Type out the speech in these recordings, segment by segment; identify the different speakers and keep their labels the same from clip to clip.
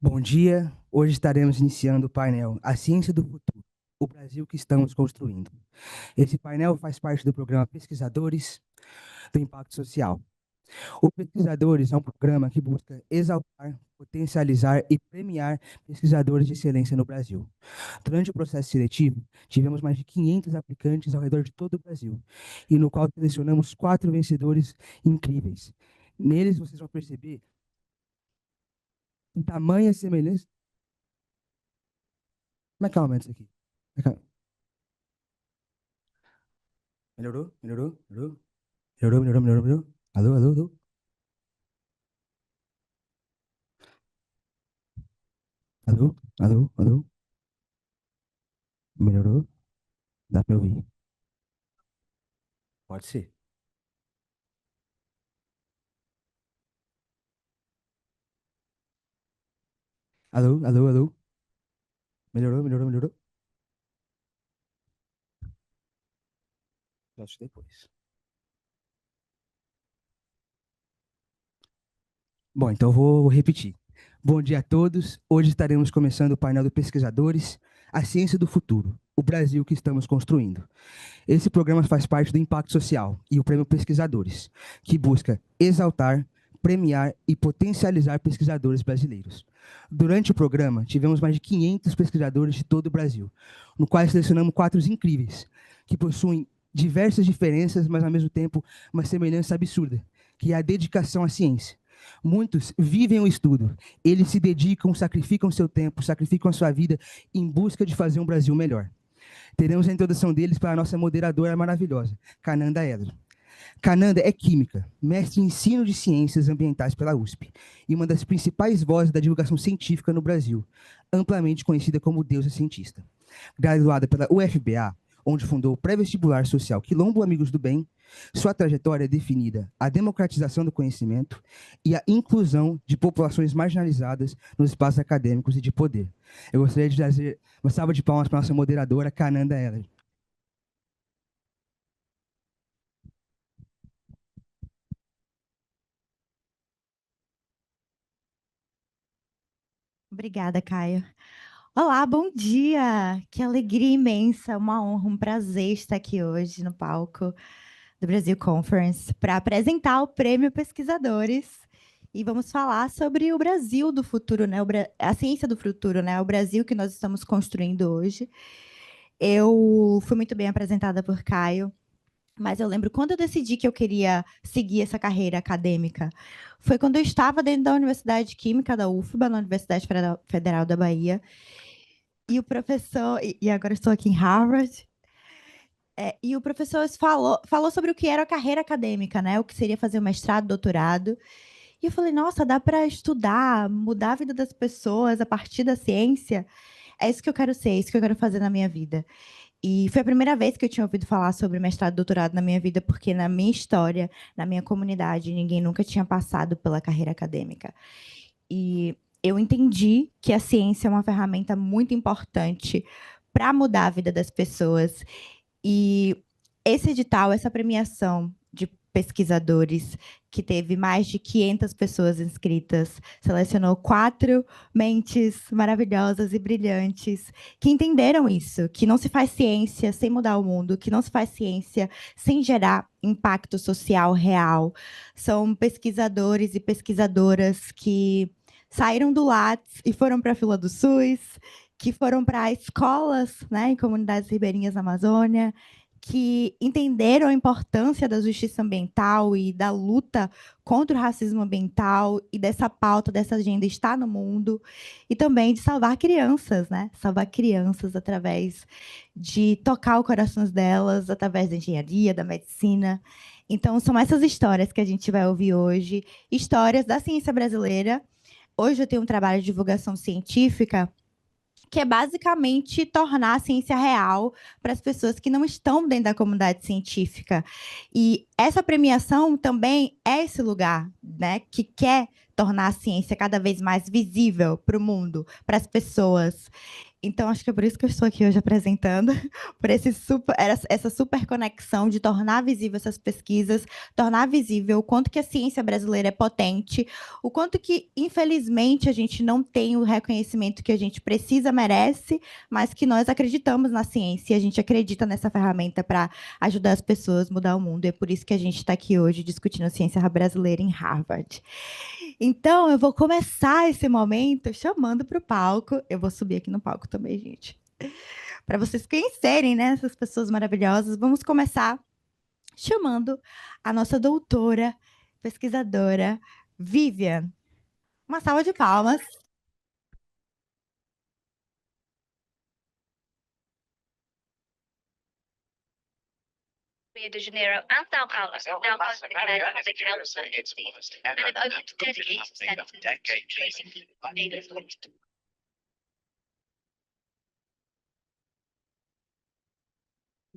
Speaker 1: Bom dia. Hoje estaremos iniciando o painel A Ciência do Futuro, o Brasil que estamos construindo. Esse painel faz parte do programa Pesquisadores do Impacto Social. O Pesquisadores é um programa que busca exaltar, potencializar e premiar pesquisadores de excelência no Brasil. Durante o processo seletivo, tivemos mais de 500 aplicantes ao redor de todo o Brasil, e no qual selecionamos 4 vencedores incríveis. Neles, vocês vão perceber tamanha semelhança. Como é que aumenta isso aqui? Melhorou? Melhorou? Melhorou? Melhorou, melhorou, melhorou, melhorou? Alô, alô, alô? Alô, alô, alô? Melhorou? Dá pra ouvir? Pode ser. Alô, alô, alô? Melhorou, melhorou, melhorou? Posso depois. Bom, então eu vou repetir. Bom dia a todos. Hoje estaremos começando o painel do Pesquisadores, A Ciência do Futuro, o Brasil que estamos construindo. Esse programa faz parte do Impacto Social e o Prêmio Pesquisadores, que busca exaltar, premiar e potencializar pesquisadores brasileiros. Durante o programa, tivemos mais de 500 pesquisadores de todo o Brasil, no qual selecionamos 4 incríveis, que possuem diversas diferenças, mas ao mesmo tempo uma semelhança absurda, que é a dedicação à ciência. Muitos vivem o estudo, eles se dedicam, sacrificam seu tempo, sacrificam a sua vida em busca de fazer um Brasil melhor. Teremos a introdução deles para a nossa moderadora maravilhosa, Cananda Heller. Cananda é química, mestre em ensino de ciências ambientais pela USP e uma das principais vozes da divulgação científica no Brasil, amplamente conhecida como deusa cientista. Graduada pela UFBA, onde fundou o pré-vestibular social Quilombo Amigos do Bem, sua trajetória é definida a democratização do conhecimento e a inclusão de populações marginalizadas nos espaços acadêmicos e de poder. Eu gostaria de trazer uma salva de palmas para a nossa moderadora, Cananda Heller.
Speaker 2: Obrigada, Caio. Olá, bom dia! Que alegria imensa, uma honra, um prazer estar aqui hoje no palco do Brasil Conference para apresentar o Prêmio Pesquisadores. E vamos falar sobre o Brasil do futuro, né? A ciência do futuro, né? O Brasil que nós estamos construindo hoje. Eu fui muito bem apresentada por Caio, mas eu lembro quando eu decidi que eu queria seguir essa carreira acadêmica. Foi quando eu estava dentro da Universidade de Química da UFBA, na Universidade Federal da Bahia, e o professor, e agora estou aqui em Harvard, e o professor falou sobre o que era a carreira acadêmica, né? O que seria fazer um mestrado, doutorado. E eu falei, nossa, dá para estudar, mudar a vida das pessoas a partir da ciência? É isso que eu quero ser, é isso que eu quero fazer na minha vida. E foi a primeira vez que eu tinha ouvido falar sobre mestrado e doutorado na minha vida, porque na minha história, na minha comunidade, ninguém nunca tinha passado pela carreira acadêmica. E eu entendi que a ciência é uma ferramenta muito importante para mudar a vida das pessoas. E esse edital, essa premiação de pesquisadores, que teve mais de 500 pessoas inscritas, selecionou 4 mentes maravilhosas e brilhantes que entenderam isso, que não se faz ciência sem mudar o mundo, que não se faz ciência sem gerar impacto social real. São pesquisadores e pesquisadoras que saíram do Lattes e foram para a fila do SUS, que foram para escolas, né, em comunidades ribeirinhas na Amazônia, que entenderam a importância da justiça ambiental e da luta contra o racismo ambiental e dessa pauta, dessa agenda estar no mundo, e também de salvar crianças, né? Salvar crianças através de tocar o coração delas, através da engenharia, da medicina. Então, são essas histórias que a gente vai ouvir hoje, histórias da ciência brasileira. Hoje eu tenho um trabalho de divulgação científica que é basicamente tornar a ciência real para as pessoas que não estão dentro da comunidade científica. E essa premiação também é esse lugar, né, que quer tornar a ciência cada vez mais visível para o mundo, para as pessoas. Então, acho que é por isso que eu estou aqui hoje apresentando, por essa super conexão de tornar visível essas pesquisas, tornar visível o quanto que a ciência brasileira é potente, o quanto que, infelizmente, a gente não tem o reconhecimento que a gente precisa, merece, mas que nós acreditamos na ciência, e a gente acredita nessa ferramenta para ajudar as pessoas a mudar o mundo. E é por isso que a gente está aqui hoje discutindo ciência brasileira em Harvard. Então, eu vou começar esse momento chamando para o palco. Eu vou subir aqui no palco também, gente. Para vocês conhecerem, né, essas pessoas maravilhosas. Vamos começar chamando a nossa doutora, pesquisadora, Vivian. Uma salva de palmas.
Speaker 3: Rio de Janeiro and São Paulo, now part of the Canadian Public Health Service, and have opened dedicated centers to tracing native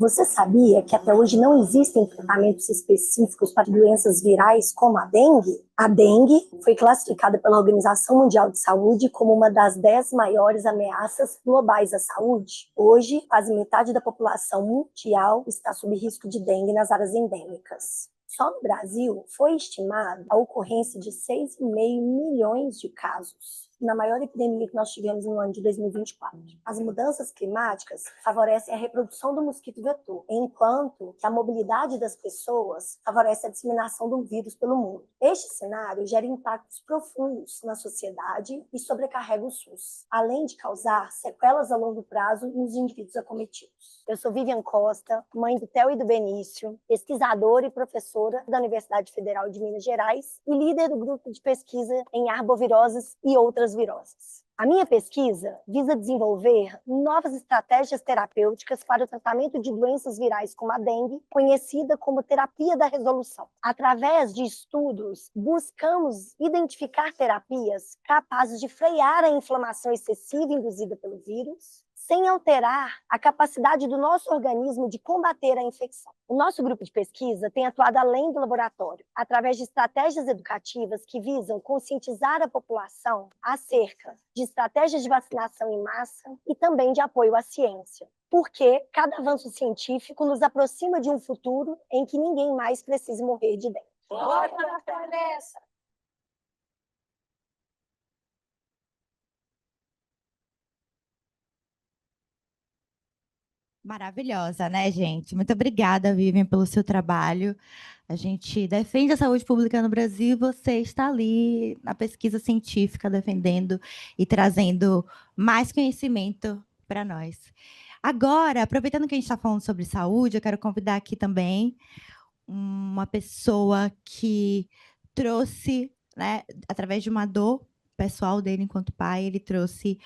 Speaker 4: Você sabia que até hoje não existem tratamentos específicos para doenças virais como a dengue? A dengue foi classificada pela Organização Mundial de Saúde como uma das 10 maiores ameaças globais à saúde. Hoje, quase metade da população mundial está sob risco de dengue nas áreas endêmicas. Só no Brasil foi estimada a ocorrência de 6,5 milhões de casos na maior epidemia que nós tivemos no ano de 2024. As mudanças climáticas favorecem a reprodução do mosquito vetor, enquanto que a mobilidade das pessoas favorece a disseminação do vírus pelo mundo. Este cenário gera impactos profundos na sociedade e sobrecarrega o SUS, além de causar sequelas a longo prazo nos indivíduos acometidos. Eu sou Vivian Costa, mãe do Theo e do Benício, pesquisadora e professora da Universidade Federal de Minas Gerais e líder do grupo de pesquisa em arboviroses e outras viroses. A minha pesquisa visa desenvolver novas estratégias terapêuticas para o tratamento de doenças virais como a dengue, conhecida como terapia da resolução. Através de estudos, buscamos identificar terapias capazes de frear a inflamação excessiva induzida pelo vírus, sem alterar a capacidade do nosso organismo de combater a infecção. O nosso grupo de pesquisa tem atuado além do laboratório, através de estratégias educativas que visam conscientizar a população acerca de estratégias de vacinação em massa e também de apoio à ciência. Porque cada avanço científico nos aproxima de um futuro em que ninguém mais precise morrer de dengue. Bora nessa!
Speaker 2: Maravilhosa, né, gente? Muito obrigada, Vivian, pelo seu trabalho. A gente defende a saúde pública no Brasil e você está ali na pesquisa científica defendendo e trazendo mais conhecimento para nós. Agora, aproveitando que a gente está falando sobre saúde, eu quero convidar aqui também uma pessoa que trouxe, né, através de uma dor pessoal dele enquanto pai, ele trouxe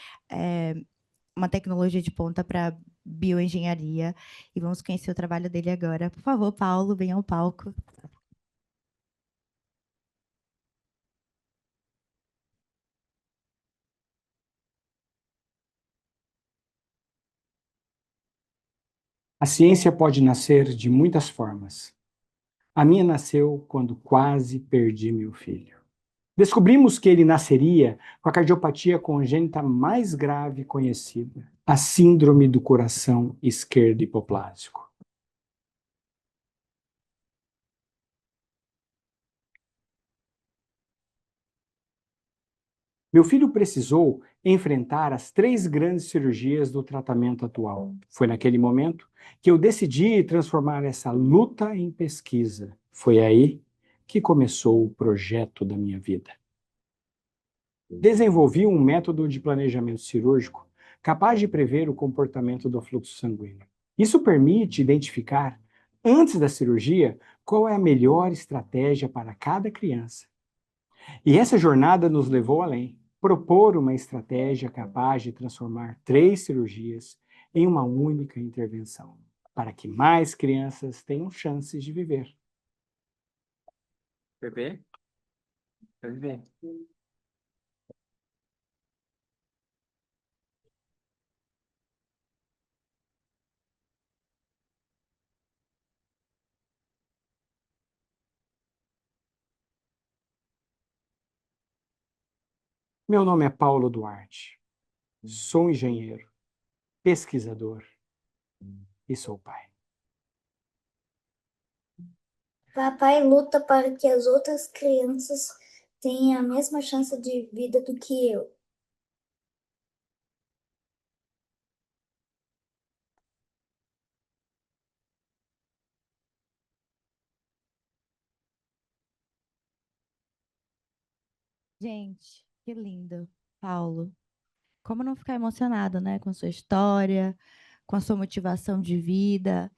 Speaker 2: uma tecnologia de ponta para bioengenharia e vamos conhecer o trabalho dele agora. Por favor, Paulo, venha ao palco.
Speaker 5: A ciência pode nascer de muitas formas. A minha nasceu quando quase perdi meu filho. Descobrimos que ele nasceria com a cardiopatia congênita mais grave conhecida, a síndrome do coração esquerdo hipoplásico. Meu filho precisou enfrentar as 3 grandes cirurgias do tratamento atual. Foi naquele momento que eu decidi transformar essa luta em pesquisa. Foi aí que começou o projeto da minha vida. Desenvolvi um método de planejamento cirúrgico capaz de prever o comportamento do fluxo sanguíneo. Isso permite identificar, antes da cirurgia, qual é a melhor estratégia para cada criança. E essa jornada nos levou além. Propor uma estratégia capaz de transformar 3 cirurgias em uma única intervenção, para que mais crianças tenham chances de viver. Bebê? Bebê. Meu nome é Paulo Duarte. Sou engenheiro. pesquisador e sou pai.
Speaker 6: Papai luta para que as outras crianças tenham a mesma chance de vida do que eu.
Speaker 2: Gente, que lindo, Paulo. Como não ficar emocionado, né, com a sua história, com a sua motivação de vida,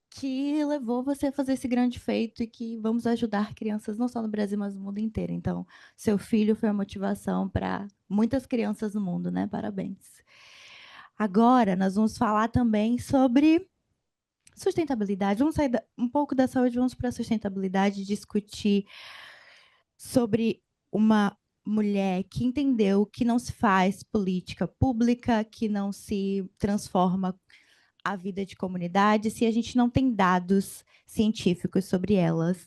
Speaker 2: que levou você a fazer esse grande feito e que vamos ajudar crianças não só no Brasil, mas no mundo inteiro. Então, seu filho foi a motivação para muitas crianças no mundo, né? Parabéns. Agora, nós vamos falar também sobre sustentabilidade. Vamos sair um pouco da saúde, vamos para a sustentabilidade, discutir sobre uma mulher que entendeu que não se faz política pública, que não se transforma a vida de comunidade se a gente não tem dados científicos sobre elas.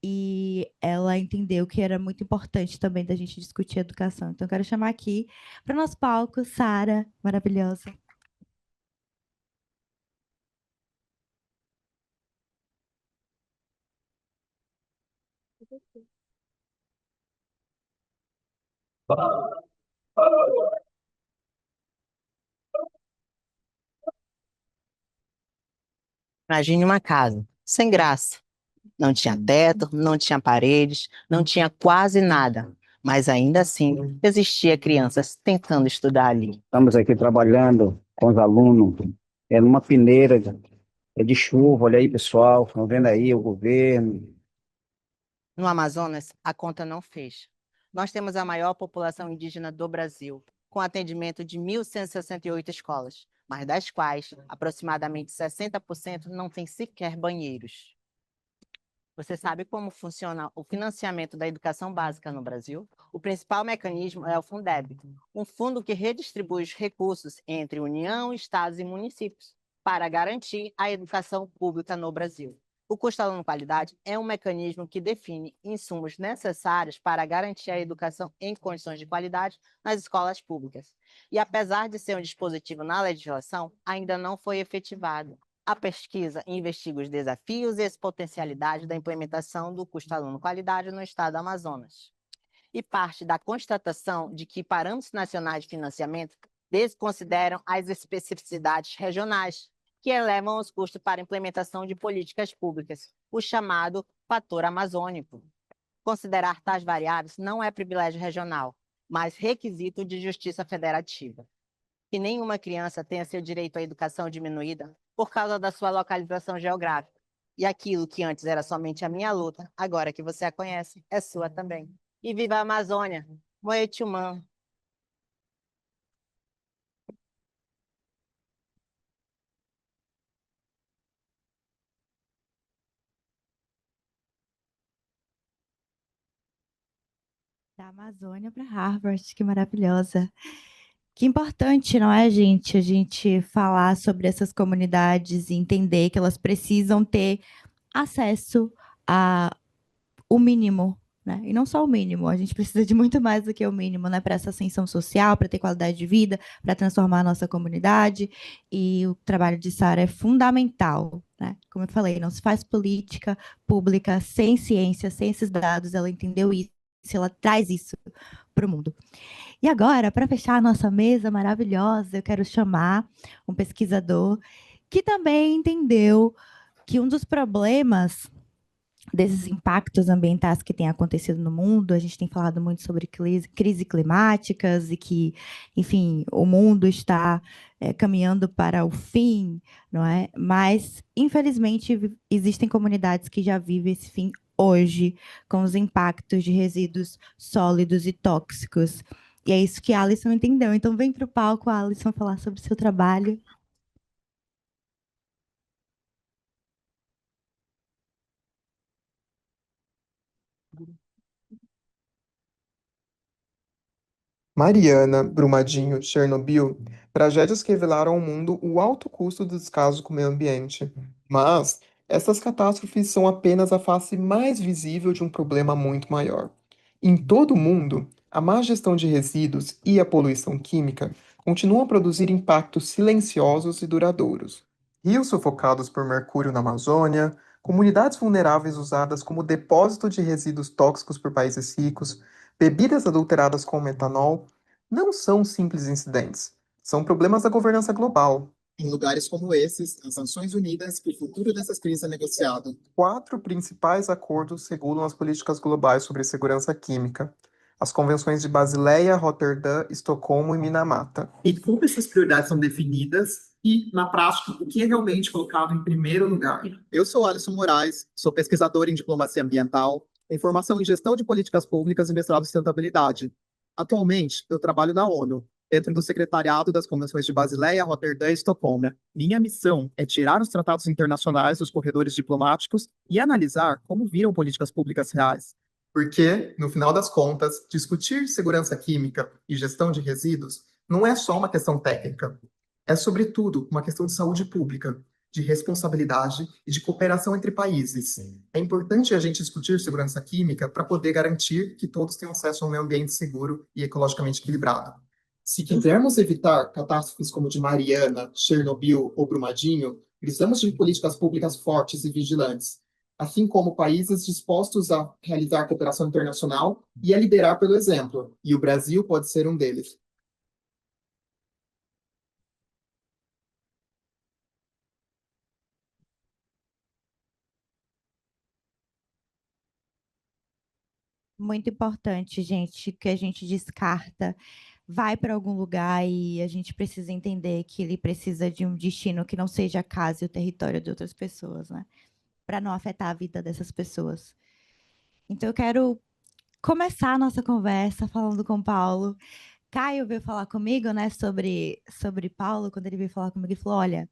Speaker 2: E ela entendeu que era muito importante também da gente discutir educação. Então, eu quero chamar aqui para o nosso palco Sara, maravilhosa.
Speaker 7: Imagine uma casa sem graça. Não tinha teto, não tinha paredes, não tinha quase nada. Mas ainda assim, existia crianças tentando estudar ali.
Speaker 8: Estamos aqui trabalhando com os alunos, numa peneira de chuva. Olha aí, pessoal, estão vendo aí o governo.
Speaker 7: No Amazonas, a conta não fecha. Nós temos a maior população indígena do Brasil, com atendimento de 1.168 escolas, mas das quais aproximadamente 60% não tem sequer banheiros. Você sabe como funciona o financiamento da educação básica no Brasil? O principal mecanismo é o Fundeb, um fundo que redistribui os recursos entre União, estados e municípios para garantir a educação pública no Brasil. O custo aluno qualidade é um mecanismo que define insumos necessários para garantir a educação em condições de qualidade nas escolas públicas. E apesar de ser um dispositivo na legislação, ainda não foi efetivado. A pesquisa investiga os desafios e as potencialidades da implementação do custo aluno qualidade no estado do Amazonas. E parte da constatação de que parâmetros nacionais de financiamento desconsideram as especificidades regionais, que elevam os custos para a implementação de políticas públicas, o chamado fator amazônico. Considerar tais variáveis não é privilégio regional, mas requisito de justiça federativa. Que nenhuma criança tenha seu direito à educação diminuída por causa da sua localização geográfica. E aquilo que antes era somente a minha luta, agora que você a conhece, é sua também. E viva a Amazônia! Moetiumã!
Speaker 2: Da Amazônia para Harvard, que maravilhosa. Que importante, não é, gente? A gente falar sobre essas comunidades e entender que elas precisam ter acesso a o mínimo, né? E não só o mínimo, a gente precisa de muito mais do que o mínimo, né? Para essa ascensão social, para ter qualidade de vida, para transformar a nossa comunidade. E o trabalho de Sara é fundamental, né? Como eu falei, não se faz política pública sem ciência, sem esses dados. Ela entendeu isso, ela traz isso para o mundo. E agora, para fechar a nossa mesa maravilhosa, eu quero chamar um pesquisador que também entendeu que um dos problemas desses impactos ambientais que têm acontecido no mundo, a gente tem falado muito sobre crise climáticas e que, enfim, o mundo está caminhando para o fim, não é? Mas, infelizmente, existem comunidades que já vivem esse fim hoje, com os impactos de resíduos sólidos e tóxicos. E é isso que a Alisson entendeu. Então, vem para o palco, Alisson, falar sobre o seu trabalho.
Speaker 9: Mariana, Brumadinho, Chernobyl, tragédias que revelaram ao mundo o alto custo do descaso com o meio ambiente. Mas essas catástrofes são apenas a face mais visível de um problema muito maior. Em todo o mundo, a má gestão de resíduos e a poluição química continuam a produzir impactos silenciosos e duradouros. Rios sufocados por mercúrio na Amazônia, comunidades vulneráveis usadas como depósito de resíduos tóxicos por países ricos, bebidas adulteradas com metanol, não são simples incidentes. São problemas da governança global. Em lugares como esses, as Nações Unidas, o futuro dessas crises é negociado. 4 principais acordos regulam as políticas globais sobre segurança química: as convenções de Basileia, Roterdã, Estocolmo e Minamata. E como essas prioridades são definidas e, na prática, o que é realmente colocado em primeiro lugar? Eu sou Alisson Moraes, sou pesquisador em diplomacia ambiental, em formação em gestão de políticas públicas e mestrado em sustentabilidade. Atualmente, eu trabalho na ONU, dentro do secretariado das convenções de Basileia, Roterdã e Estocolmo. Minha missão é tirar os tratados internacionais dos corredores diplomáticos e analisar como viram políticas públicas reais. Porque, no final das contas, discutir segurança química e gestão de resíduos não é só uma questão técnica. É, sobretudo, uma questão de saúde pública, de responsabilidade e de cooperação entre países. É importante a gente discutir segurança química para poder garantir que todos tenham acesso a um meio ambiente seguro e ecologicamente equilibrado. Se quisermos evitar catástrofes como de Mariana, Chernobyl ou Brumadinho, precisamos de políticas públicas fortes e vigilantes, assim como países dispostos a realizar cooperação internacional e a liderar pelo exemplo, e o Brasil pode ser um deles.
Speaker 2: Muito importante, gente, que a gente descarta, vai para algum lugar e a gente precisa entender que ele precisa de um destino que não seja a casa e o território de outras pessoas, né? Para não afetar a vida dessas pessoas. Então, eu quero começar a nossa conversa falando com o Paulo. Caio veio falar comigo, né, sobre Paulo, quando ele veio falar comigo, ele falou: olha,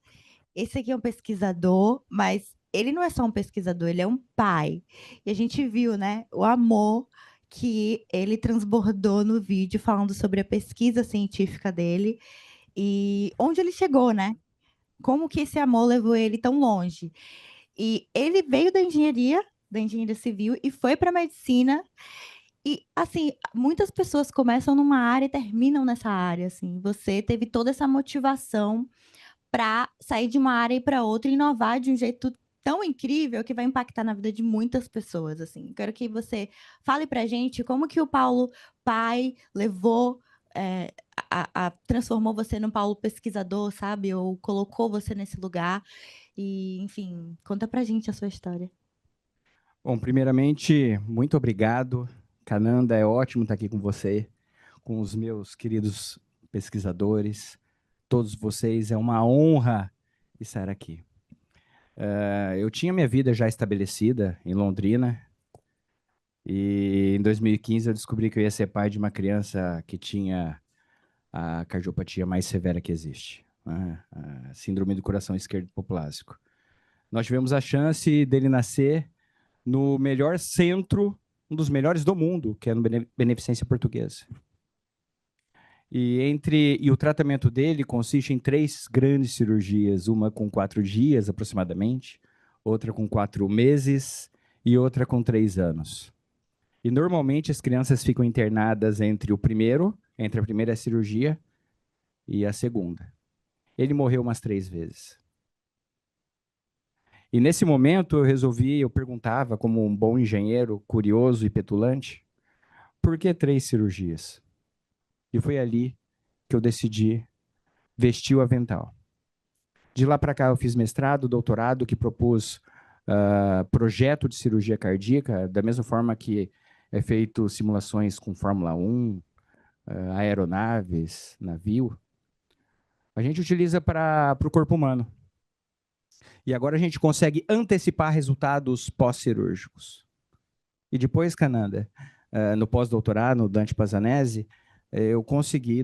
Speaker 2: esse aqui é um pesquisador, mas ele não é só um pesquisador, ele é um pai. E a gente viu, né, o amor que ele transbordou no vídeo falando sobre a pesquisa científica dele e onde ele chegou, né? Como que esse amor levou ele tão longe. E ele veio da engenharia civil e foi para a medicina. E, assim, muitas pessoas começam numa área e terminam nessa área, assim. Você teve toda essa motivação para sair de uma área e para outra e inovar de um jeito tão incrível que vai impactar na vida de muitas pessoas, assim. Quero que você fale para a gente como que o Paulo pai levou, transformou você num Paulo pesquisador, sabe? Ou colocou você nesse lugar. E, enfim, conta para a gente a sua história.
Speaker 10: Bom, primeiramente, muito obrigado. Cananda, é ótimo estar aqui com você, com os meus queridos pesquisadores. Todos vocês, é uma honra estar aqui. Eu tinha minha vida já estabelecida em Londrina, e em 2015 eu descobri que eu ia ser pai de uma criança que tinha a cardiopatia mais severa que existe, né? A síndrome do coração esquerdo hipoplásico. Nós tivemos a chance dele nascer no melhor centro, um dos melhores do mundo, que é no Beneficência Portuguesa. E o tratamento dele consiste em 3 grandes cirurgias, uma com 4 dias aproximadamente, outra com 4 meses e outra com 3 anos. E normalmente as crianças ficam internadas entre a primeira cirurgia e a segunda. Ele morreu umas 3 vezes. E nesse momento eu perguntava, como um bom engenheiro, curioso e petulante, por que 3 cirurgias? E foi ali que eu decidi vestir o avental. De lá para cá eu fiz mestrado, doutorado, que propus projeto de cirurgia cardíaca, da mesma forma que é feito simulações com Fórmula 1, aeronaves, navio. A gente utiliza para o corpo humano. E agora a gente consegue antecipar resultados pós-cirúrgicos. E depois, Cananda, no pós-doutorado, no Dante Pazanese,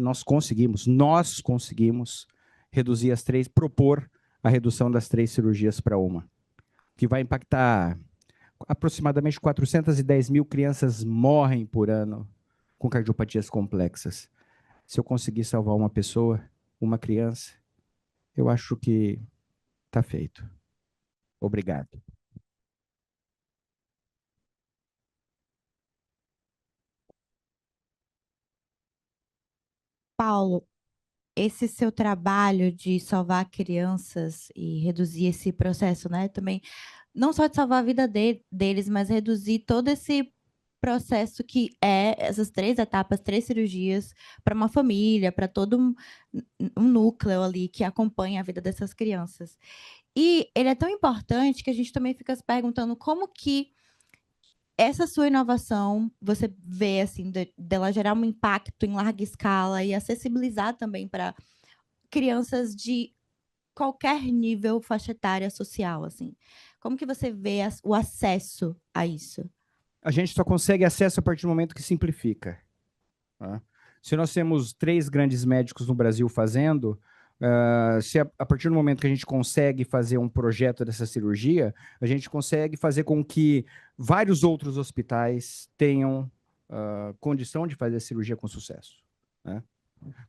Speaker 10: nós conseguimos reduzir propor a redução das 3 cirurgias para uma, que vai impactar aproximadamente 410 mil crianças morrem por ano com cardiopatias complexas. Se eu conseguir salvar uma pessoa, uma criança, eu acho que está feito. Obrigado.
Speaker 2: Paulo, esse seu trabalho de salvar crianças e reduzir esse processo, né? Também, não só de salvar a vida deles, mas reduzir todo esse processo que é essas 3 etapas, 3 cirurgias para uma família, para todo um núcleo ali que acompanha a vida dessas crianças. E ele é tão importante que a gente também fica se perguntando como que essa sua inovação, você vê, assim, dela gerar um impacto em larga escala e acessibilizar também para crianças de qualquer nível, faixa etária, social, assim. Como que você vê o acesso a isso?
Speaker 10: A gente só consegue acesso a partir do momento que simplifica. Tá? Se nós temos 3 grandes médicos no Brasil fazendo, se a partir do momento que a gente consegue fazer um projeto dessa cirurgia, a gente consegue fazer com que vários outros hospitais tenham condição de fazer a cirurgia com sucesso. Né?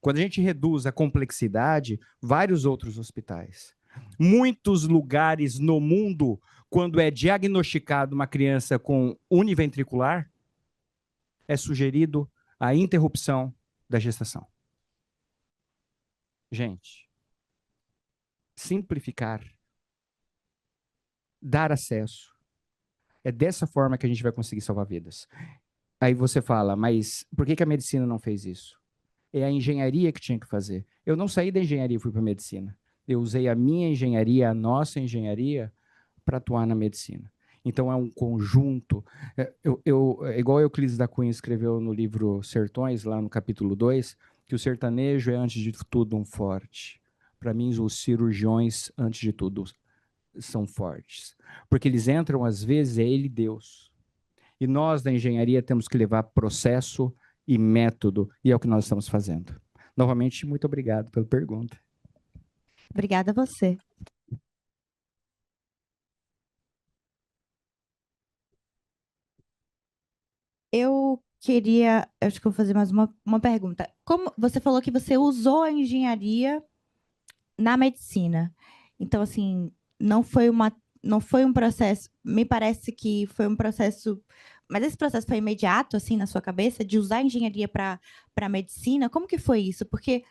Speaker 10: Quando a gente reduz a complexidade, vários outros hospitais. Muitos lugares no mundo, quando é diagnosticado uma criança com univentricular, é sugerido a interrupção da gestação. Gente, simplificar, dar acesso, é dessa forma que a gente vai conseguir salvar vidas. Aí você fala, mas por que a medicina não fez isso? É a engenharia que tinha que fazer. Eu não saí da engenharia e fui para a medicina. Eu usei a minha engenharia, a nossa engenharia, para atuar na medicina. Então, é um conjunto. Igual Euclides da Cunha escreveu no livro Sertões, lá no capítulo 2, que o sertanejo é, antes de tudo, um forte. Para mim, os cirurgiões, antes de tudo, são fortes. Porque eles entram, às vezes, é ele e Deus. E nós, da engenharia, temos que levar processo e método, e é o que nós estamos fazendo. Novamente, muito obrigado pela pergunta.
Speaker 2: Obrigada a você. Eu queria, acho que eu vou fazer mais uma pergunta. Como você falou que você usou a engenharia na medicina. Então, assim, não foi um processo, me parece que foi um processo, mas esse processo foi imediato, assim, na sua cabeça, de usar a engenharia para a medicina? Como que foi isso? Porque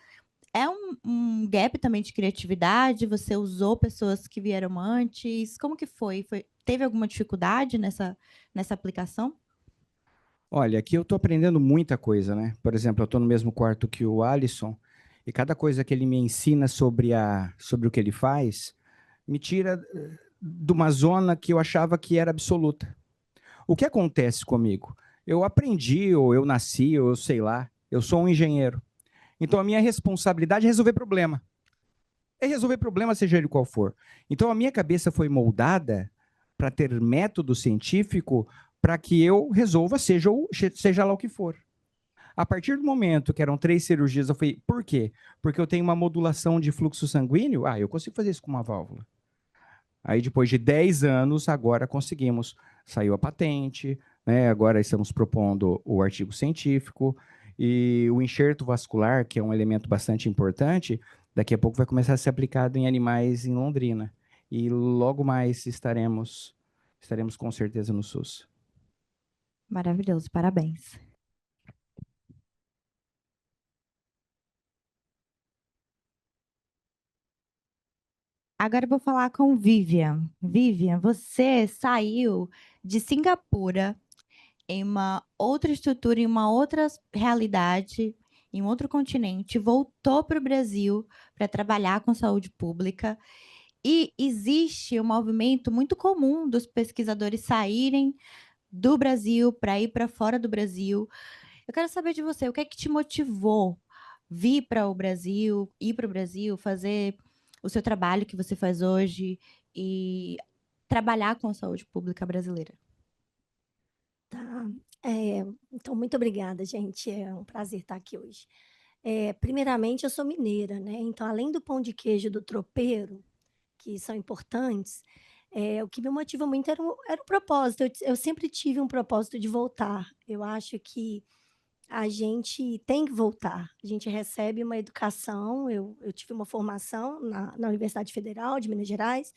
Speaker 2: é um gap também de criatividade, você usou pessoas que vieram antes, como que foi? Teve alguma dificuldade nessa aplicação?
Speaker 10: Olha, aqui eu estou aprendendo muita coisa, né? Por exemplo, eu estou no mesmo quarto que o Alisson, e cada coisa que ele me ensina sobre o que ele faz, me tira de uma zona que eu achava que era absoluta. O que acontece comigo? Eu aprendi, ou eu nasci, ou eu sei lá, eu sou um engenheiro. Então, a minha responsabilidade é resolver problema. É resolver problema, seja ele qual for. Então, a minha cabeça foi moldada para ter método científico para que eu resolva, seja lá o que for. A partir do momento que eram 3 cirurgias, eu falei, por quê? Porque eu tenho uma modulação de fluxo sanguíneo? Eu consigo fazer isso com uma válvula. Aí, depois de 10 anos, agora conseguimos. Saiu a patente, né? Agora estamos propondo o artigo científico, e o enxerto vascular, que é um elemento bastante importante, daqui a pouco vai começar a ser aplicado em animais em Londrina. E logo mais estaremos com certeza no SUS.
Speaker 2: Maravilhoso, parabéns. Agora eu vou falar com Vivian. Vivian, você saiu de Singapura em uma outra estrutura, em uma outra realidade, em um outro continente, voltou para o Brasil para trabalhar com saúde pública. E existe um movimento muito comum dos pesquisadores saírem do Brasil para ir para fora do Brasil. Eu quero saber de você, o que é que te motivou vir para o Brasil, ir para o Brasil, fazer o seu trabalho que você faz hoje e trabalhar com a saúde pública brasileira?
Speaker 4: Tá. Então, muito obrigada, gente. É um prazer estar aqui hoje. Primeiramente, eu sou mineira, né? Então, além do pão de queijo do tropeiro, que são importantes, o que me motiva muito era o propósito. Eu sempre tive um propósito de voltar. Eu acho que a gente tem que voltar. A gente recebe uma educação. Eu tive uma formação na Universidade Federal de Minas Gerais.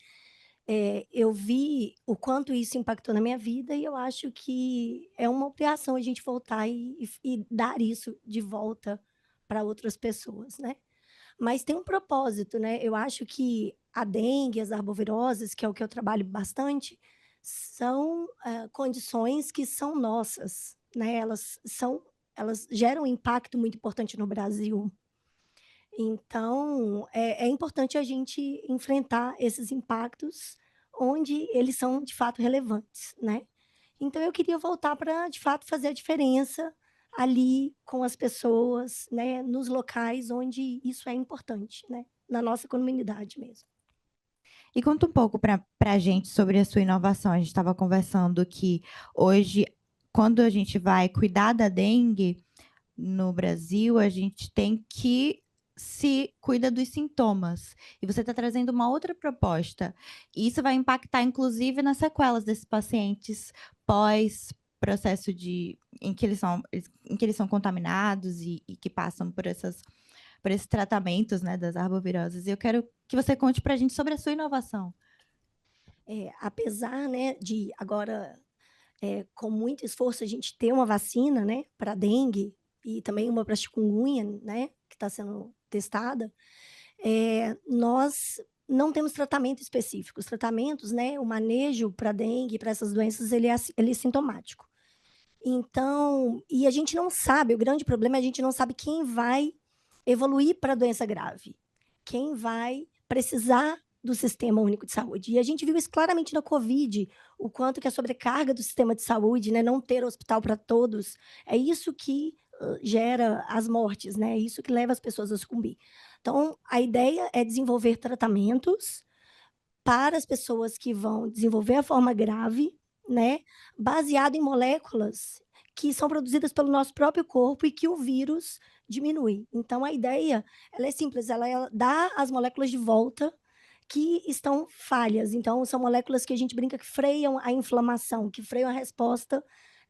Speaker 4: Eu vi o quanto isso impactou na minha vida e eu acho que é uma obrigação a gente voltar e dar isso de volta para outras pessoas, né? mas tem um propósito, né? Eu acho que a dengue, as arboviroses, que é o que eu trabalho bastante, são condições que são nossas, né? Elas geram um impacto muito importante no Brasil. Então, é importante a gente enfrentar esses impactos onde eles são de fato relevantes, né? Então, eu queria voltar para, de fato, fazer a diferença ali com as pessoas, né? Nos locais onde isso é importante, né? Na nossa comunidade mesmo.
Speaker 2: E conta um pouco para a gente sobre a sua inovação. A gente estava conversando que hoje, quando a gente vai cuidar da dengue no Brasil, a gente tem que se cuida dos sintomas. E você está trazendo uma outra proposta. E isso vai impactar, inclusive, nas sequelas desses pacientes pós processo em que eles são contaminados e que passam por esses tratamentos, né, das arboviroses. E eu quero que você conte para a gente sobre a sua inovação.
Speaker 4: Apesar, né, de agora, com muito esforço, a gente ter uma vacina, né, para dengue e também uma para chikungunya, né, que está sendo testada, nós não temos tratamento específico. Os tratamentos, né, o manejo para dengue, para essas doenças, ele é sintomático. Então, e a gente não sabe, o grande problema é a gente não sabe quem vai evoluir para doença grave, quem vai precisar do Sistema Único de Saúde. E a gente viu isso claramente na Covid, o quanto que a sobrecarga do sistema de saúde, né, não ter hospital para todos, é isso que gera as mortes, né? É isso que leva as pessoas a sucumbir. Então, a ideia é desenvolver tratamentos para as pessoas que vão desenvolver a forma grave, né, baseado em moléculas que são produzidas pelo nosso próprio corpo e que o vírus diminui. Então, a ideia, ela é simples, ela dá as moléculas de volta que estão falhas. Então, são moléculas que a gente brinca que freiam a inflamação, que freiam a resposta,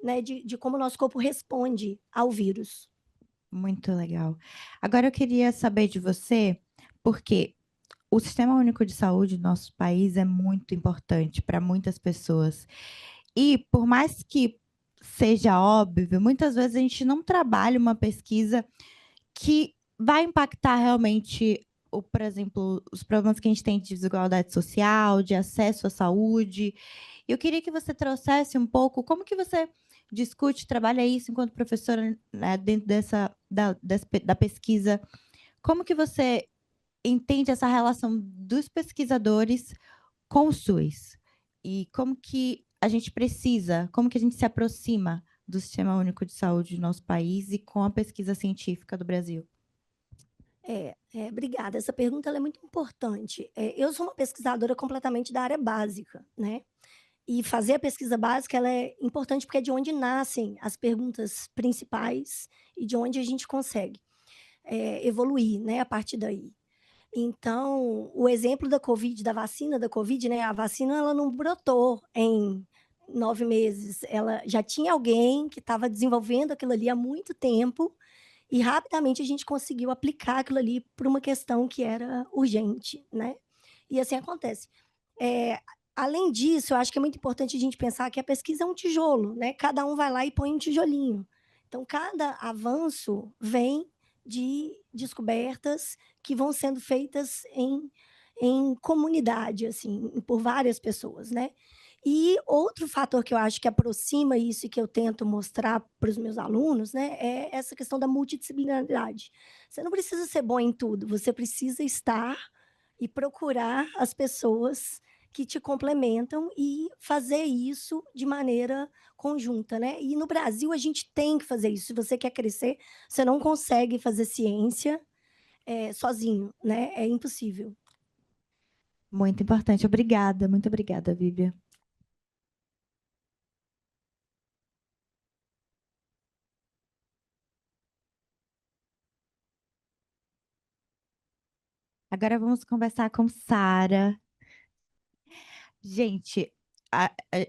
Speaker 4: né, de como o nosso corpo responde ao vírus.
Speaker 2: Muito legal. Agora eu queria saber de você, porque o Sistema Único de Saúde do nosso país é muito importante para muitas pessoas. E, por mais que seja óbvio, muitas vezes a gente não trabalha uma pesquisa que vai impactar realmente, por exemplo, os problemas que a gente tem de desigualdade social, de acesso à saúde. Eu queria que você trouxesse um pouco como que você discute, trabalha isso enquanto professora, né, dentro da pesquisa. Como que você entende essa relação dos pesquisadores com o SUS? E como que a gente como que a gente se aproxima do Sistema Único de Saúde do nosso país e com a pesquisa científica do Brasil?
Speaker 4: Obrigada. Essa pergunta ela é muito importante. Eu sou uma pesquisadora completamente da área básica, né? E fazer a pesquisa básica ela é importante porque é de onde nascem as perguntas principais e de onde a gente consegue evoluir, né, a partir daí. Então, o exemplo da Covid, da vacina da Covid, né, a vacina ela não brotou em 9 meses, ela já tinha alguém que estava desenvolvendo aquilo ali há muito tempo e rapidamente a gente conseguiu aplicar aquilo ali por uma questão que era urgente, né? E assim acontece. Além disso, eu acho que é muito importante a gente pensar que a pesquisa é um tijolo, né? Cada um vai lá e põe um tijolinho. Então, cada avanço vem de descobertas que vão sendo feitas em comunidade, assim, por várias pessoas, né? E outro fator que eu acho que aproxima isso e que eu tento mostrar para os meus alunos, né, é essa questão da multidisciplinaridade. Você não precisa ser bom em tudo, você precisa estar e procurar as pessoas que te complementam e fazer isso de maneira conjunta, né? E no Brasil a gente tem que fazer isso. Se você quer crescer, você não consegue fazer ciência sozinho, né? É impossível.
Speaker 2: Muito importante. Obrigada. Muito obrigada, Vivian. Agora vamos conversar com Sara. Gente,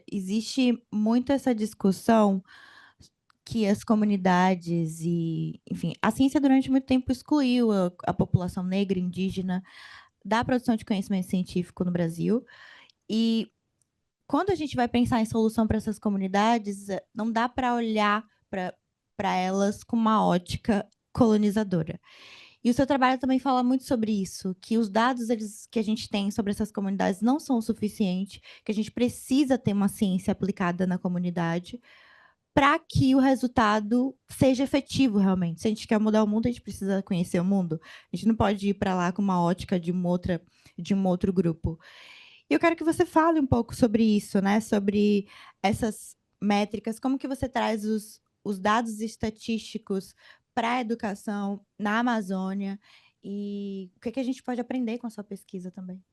Speaker 2: existe muito essa discussão que as comunidades e, enfim, a ciência durante muito tempo excluiu a população negra, indígena, da produção de conhecimento científico no Brasil. E quando a gente vai pensar em solução para essas comunidades, não dá para olhar para elas com uma ótica colonizadora. E o seu trabalho também fala muito sobre isso, que os dados que a gente tem sobre essas comunidades não são o suficiente, que a gente precisa ter uma ciência aplicada na comunidade para que o resultado seja efetivo realmente. Se a gente quer mudar o mundo, a gente precisa conhecer o mundo. A gente não pode ir para lá com uma ótica de um outro grupo. E eu quero que você fale um pouco sobre isso, né? Sobre essas métricas, como que você traz os dados estatísticos para a educação na Amazônia e o que a gente pode aprender com a sua pesquisa também.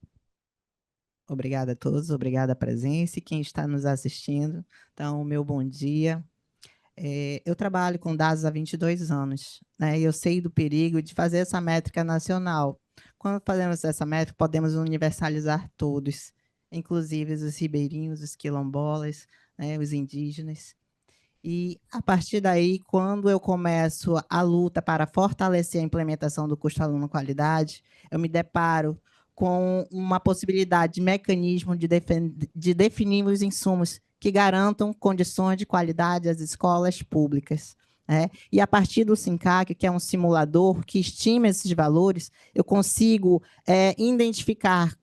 Speaker 7: Obrigada a todos, obrigada a presença e quem está nos assistindo. Então, meu bom dia. Eu trabalho com dados há 22 anos, né? E eu sei do perigo de fazer essa métrica nacional. Quando fazemos essa métrica, podemos universalizar todos, inclusive os ribeirinhos, os quilombolas, né, os indígenas. E, a partir daí, quando eu começo a luta para fortalecer a implementação do custo aluno-qualidade, eu me deparo com uma possibilidade de mecanismo de definir os insumos que garantam condições de qualidade às escolas públicas, né? E, a partir do SINCAC, que é um simulador que estima esses valores, eu consigo identificar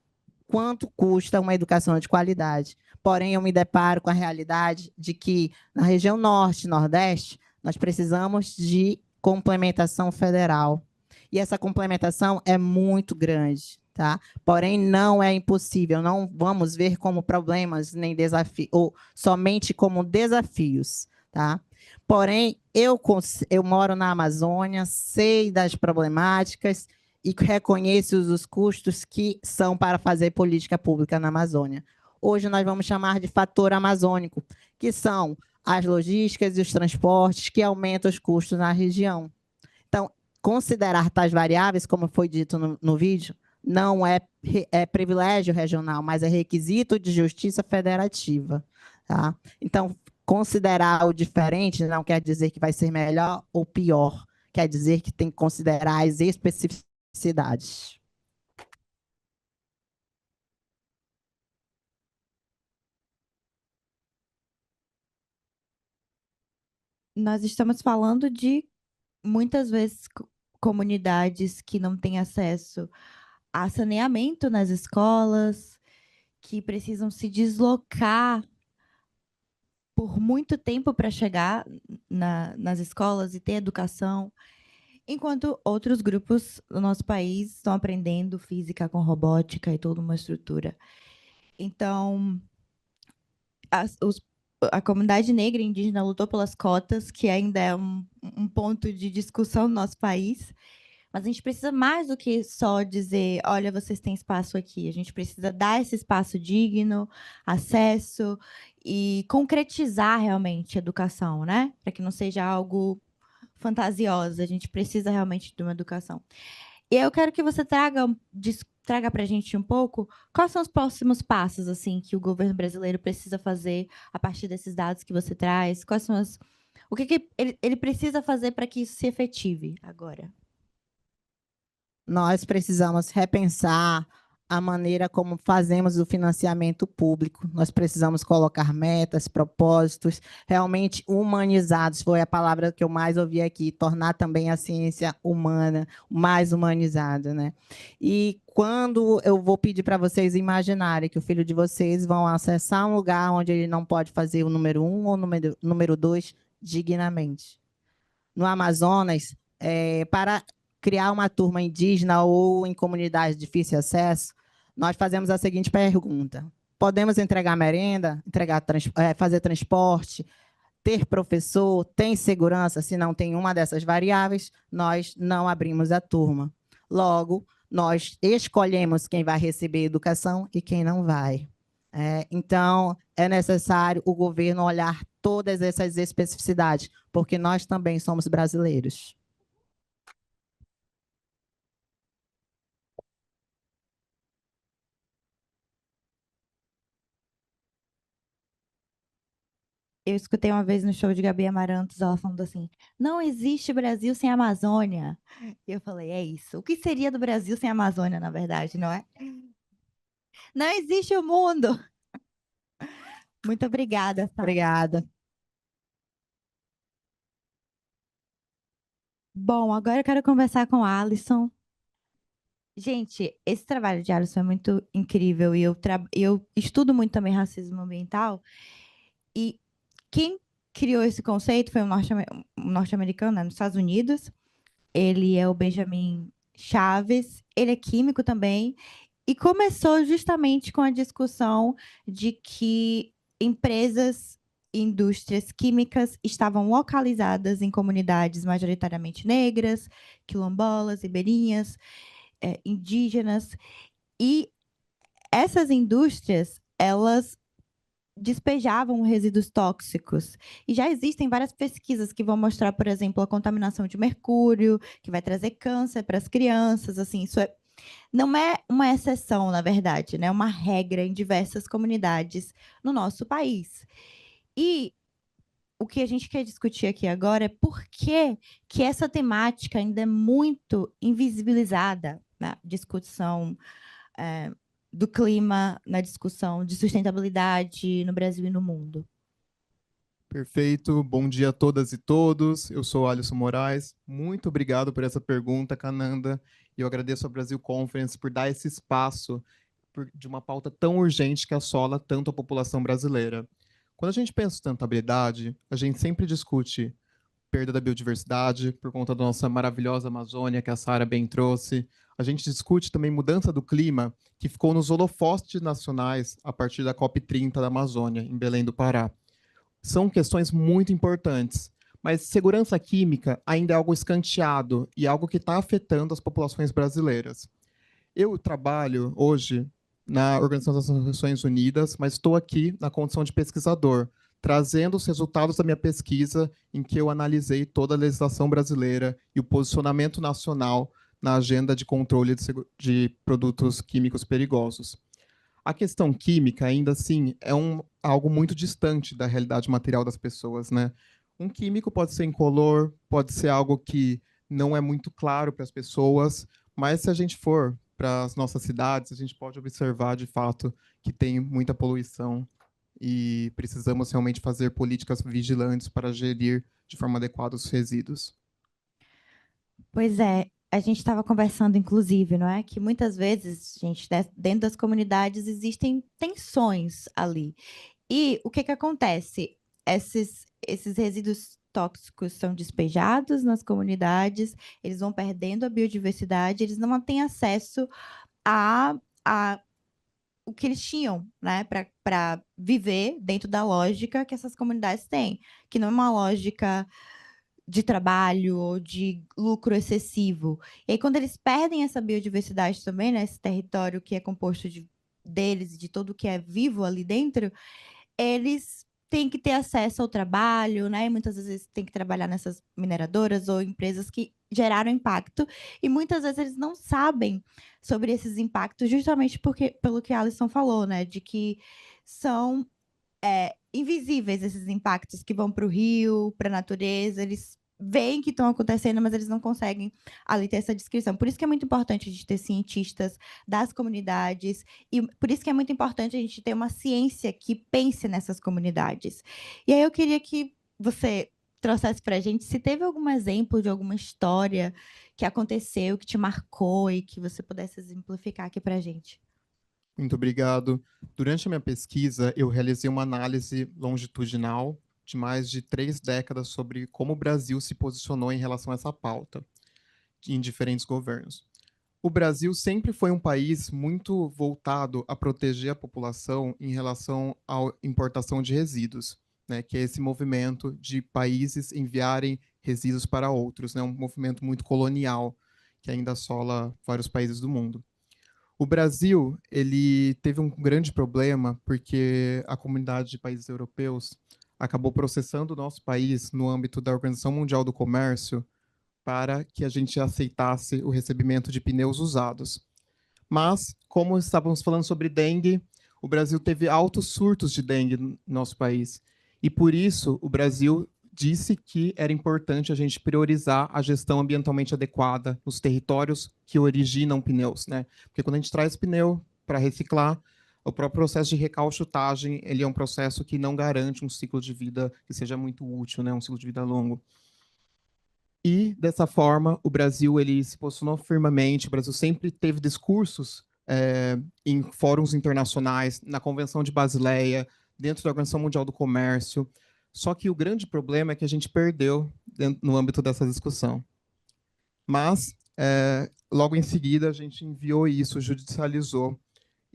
Speaker 7: quanto custa uma educação de qualidade. Porém, eu me deparo com a realidade de que, na região norte e nordeste, nós precisamos de complementação federal. E essa complementação é muito grande, tá? Porém, não é impossível, não vamos ver como problemas nem desafios, ou somente como desafios, tá? Porém, eu moro na Amazônia, sei das problemáticas e reconheço os custos que são para fazer política pública na Amazônia. Hoje nós vamos chamar de fator amazônico, que são as logísticas e os transportes que aumentam os custos na região. Então, considerar tais variáveis, como foi dito no vídeo, não é privilégio regional, mas é requisito de justiça federativa, tá? Então, considerar o diferente não quer dizer que vai ser melhor ou pior, quer dizer que tem que considerar as especificidades.
Speaker 2: Nós estamos falando de, muitas vezes, comunidades que não têm acesso a saneamento nas escolas, que precisam se deslocar por muito tempo para chegar nas escolas e ter educação, enquanto outros grupos do nosso país estão aprendendo física com robótica e toda uma estrutura. Então, a comunidade negra e indígena lutou pelas cotas, que ainda é um ponto de discussão no nosso país, mas a gente precisa mais do que só dizer, olha, vocês têm espaço aqui. A gente precisa dar esse espaço digno, acesso e concretizar realmente a educação, né? Para que não seja algo fantasioso. A gente precisa realmente de uma educação. E eu quero que você traga para a gente um pouco quais são os próximos passos assim que o governo brasileiro precisa fazer a partir desses dados que você traz. Quais são o que ele precisa fazer para que isso se efetive agora?
Speaker 7: Nós precisamos repensar a maneira como fazemos o financiamento público. Nós precisamos colocar metas, propósitos, realmente humanizados, foi a palavra que eu mais ouvi aqui, tornar também a ciência humana, mais humanizada, né? E quando eu vou pedir para vocês imaginarem que o filho de vocês vão acessar um lugar onde ele não pode fazer o número 1 ou o número 2 dignamente. No Amazonas, para criar uma turma indígena ou em comunidades de difícil acesso, nós fazemos a seguinte pergunta: podemos entregar merenda, fazer transporte, ter professor, tem segurança? Se não tem uma dessas variáveis, nós não abrimos a turma. Logo, nós escolhemos quem vai receber educação e quem não vai. Então, é necessário o governo olhar todas essas especificidades, porque nós também somos brasileiros.
Speaker 2: Eu escutei uma vez no show de Gabi Amarantos, ela falando assim, não existe Brasil sem Amazônia. E eu falei, é isso. O que seria do Brasil sem Amazônia, na verdade, não é? Não existe o mundo. Muito obrigada, Sara.
Speaker 7: Obrigada.
Speaker 2: Bom, agora eu quero conversar com a Alisson. Gente, esse trabalho de Alisson é muito incrível e eu estudo muito também racismo ambiental. E quem criou esse conceito foi um norte-americano, né, nos Estados Unidos. Ele é o Benjamin Chaves. Ele é químico também. E começou justamente com a discussão de que empresas e indústrias químicas estavam localizadas em comunidades majoritariamente negras, quilombolas, ribeirinhas, indígenas, e essas indústrias, elas despejavam resíduos tóxicos. E já existem várias pesquisas que vão mostrar, por exemplo, a contaminação de mercúrio, que vai trazer câncer para as crianças, assim, não é uma exceção, na verdade, né? É uma regra em diversas comunidades no nosso país. E o que a gente quer discutir aqui agora é por que essa temática ainda é muito invisibilizada na discussão do clima, na discussão de sustentabilidade no Brasil e no mundo.
Speaker 9: Perfeito. Bom dia a todas e todos. Eu sou Alisson Moraes. Muito obrigado por essa pergunta, Cananda. E eu agradeço ao Brasil Conference por dar esse espaço de uma pauta tão urgente que assola tanto a população brasileira. Quando a gente pensa em sustentabilidade, a gente sempre discute perda da biodiversidade por conta da nossa maravilhosa Amazônia, que a Sara bem trouxe. A gente discute também mudança do clima, que ficou nos holofotes nacionais a partir da COP30 da Amazônia, em Belém do Pará. São questões muito importantes, mas segurança química ainda é algo escanteado e algo que está afetando as populações brasileiras. Eu trabalho hoje na Organização das Nações Unidas, mas estou aqui na condição de pesquisador, trazendo os resultados da minha pesquisa, em que eu analisei toda a legislação brasileira e o posicionamento nacional na agenda de controle de produtos químicos perigosos. A questão química, ainda assim, é algo muito distante da realidade material das pessoas, né? Um químico pode ser incolor, pode ser algo que não é muito claro para as pessoas, mas se a gente for para as nossas cidades, a gente pode observar, de fato, que tem muita poluição e precisamos realmente fazer políticas vigilantes para gerir de forma adequada os resíduos.
Speaker 2: Pois é, a gente estava conversando, inclusive, não é? Que muitas vezes, gente, dentro das comunidades existem tensões ali. E o que acontece? Esses resíduos tóxicos são despejados nas comunidades, eles vão perdendo a biodiversidade, eles não têm acesso a o que eles tinham, né, para viver dentro da lógica que essas comunidades têm, que não é uma lógica de trabalho ou de lucro excessivo. E aí, quando eles perdem essa biodiversidade também, né, esse território que é composto deles e de tudo que é vivo ali dentro, eles têm que ter acesso ao trabalho, né? E muitas vezes têm que trabalhar nessas mineradoras ou empresas que geraram impacto, e muitas vezes eles não sabem sobre esses impactos, justamente pelo que a Alisson falou, né? De que são invisíveis esses impactos que vão para o rio, para a natureza, eles veem que estão acontecendo, mas eles não conseguem ali ter essa descrição. Por isso que é muito importante a gente ter cientistas das comunidades, e por isso que é muito importante a gente ter uma ciência que pense nessas comunidades. E aí eu queria que você trouxesse para a gente se teve algum exemplo de alguma história que aconteceu, que te marcou e que você pudesse exemplificar aqui para a gente.
Speaker 9: Muito obrigado. Durante a minha pesquisa, eu realizei uma análise longitudinal de mais de 3 décadas sobre como o Brasil se posicionou em relação a essa pauta em diferentes governos. O Brasil sempre foi um país muito voltado a proteger a população em relação à importação de resíduos, né, que é esse movimento de países enviarem resíduos para outros, né, um movimento muito colonial que ainda assola vários países do mundo. O Brasil, ele teve um grande problema porque a comunidade de países europeus acabou processando o nosso país no âmbito da Organização Mundial do Comércio para que a gente aceitasse o recebimento de pneus usados. Mas, como estávamos falando sobre dengue, o Brasil teve altos surtos de dengue no nosso país. E por isso, o Brasil disse que era importante a gente priorizar a gestão ambientalmente adequada nos territórios que originam pneus, né? Porque quando a gente traz pneu para reciclar, o próprio processo de recauchutagem, ele é um processo que não garante um ciclo de vida que seja muito útil, né? Um ciclo de vida longo. E, dessa forma, o Brasil ele se posicionou firmemente, o Brasil sempre teve discursos em fóruns internacionais, na Convenção de Basileia, dentro da Organização Mundial do Comércio. Só que o grande problema é que a gente perdeu no âmbito dessa discussão. Mas, logo em seguida, a gente enviou isso, judicializou,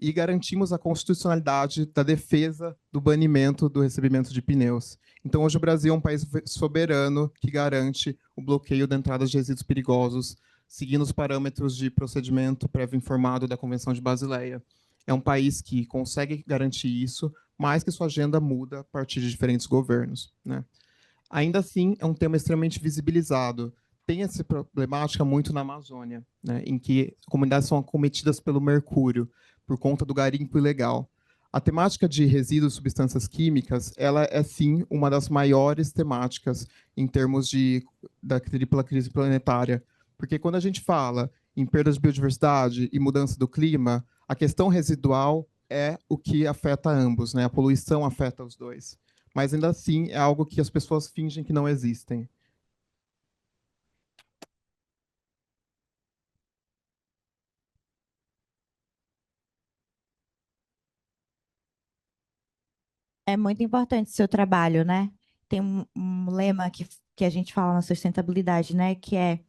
Speaker 9: e garantimos a constitucionalidade da defesa do banimento do recebimento de pneus. Então, hoje o Brasil é um país soberano que garante o bloqueio da entrada de resíduos perigosos, seguindo os parâmetros de procedimento prévio informado da Convenção de Basileia. É um país que consegue garantir isso, mas que sua agenda muda a partir de diferentes governos, né? Ainda assim, é um tema extremamente visibilizado. Tem essa problemática muito na Amazônia, né, em que comunidades são acometidas pelo mercúrio, por conta do garimpo ilegal. A temática de resíduos e substâncias químicas, ela é, sim, uma das maiores temáticas em termos da tripla crise planetária, porque quando a gente fala em perda de biodiversidade e mudança do clima, a questão residual é o que afeta ambos, né? A poluição afeta os dois. Mas, ainda assim, é algo que as pessoas fingem que não existem.
Speaker 2: É muito importante o seu trabalho, né? Tem um lema que a gente fala na sustentabilidade, né? Que é